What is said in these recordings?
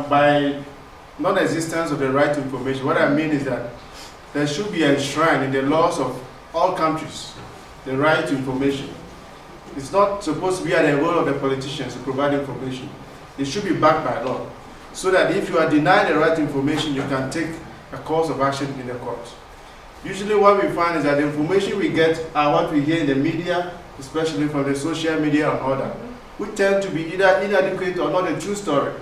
by non-existence of the right to information, what I mean is that there should be enshrined in the laws of all countries the right to information. It's not supposed to be at the role of the politicians to provide information. It should be backed by law, so that if you are denied the right to information, you can take a course of action in the court. Usually what we find is that the information we get are what we hear in the media, especially from the social media and all that, which tend to be either inadequate or not a true story.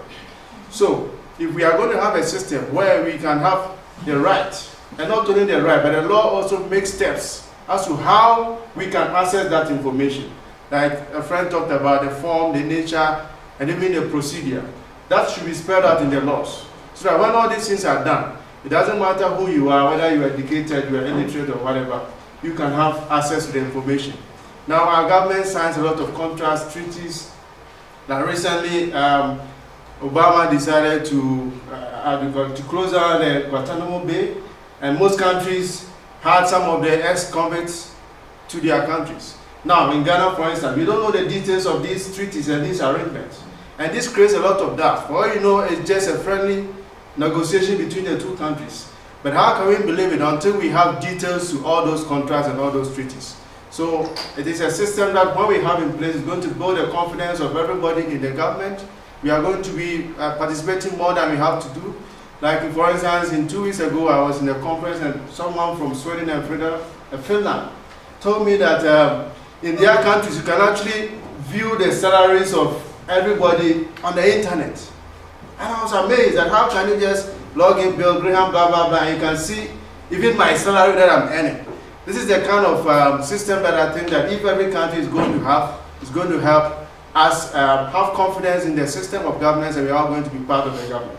So if we are going to have a system where we can have the right, and not only the right, but the law also makes steps as to how we can access that information. Like a friend talked about the form, the nature, and even the procedure. That should be spelled out in the laws. So that when all these things are done, it doesn't matter who you are, whether you are educated, you are illiterate or whatever, you can have access to the information. Now our government signs a lot of contracts, treaties. Like recently, Obama decided to close down the Guantanamo Bay, and most countries had some of their ex-convicts to their countries. Now in Ghana, for instance, we don't know the details of these treaties and these arrangements. And this creates a lot of doubt. For all you know, it's just a friendly negotiation between the two countries. But how can we believe it until we have details to all those contracts and all those treaties? So it is a system that when we have in place is going to build the confidence of everybody in the government. We are going to be participating more than we have to do. Like for instance, in 2 weeks ago, I was in a conference and someone from Sweden and Finland told me that in their countries you can actually view the salaries of everybody on the internet. And I was amazed at how can you just log in Bill Graham, blah, blah, blah, and you can see even my salary that I'm earning. This is the kind of system that I think that if every country is going to have, is going to help us have confidence in the system of governance, and we are going to be part of the government.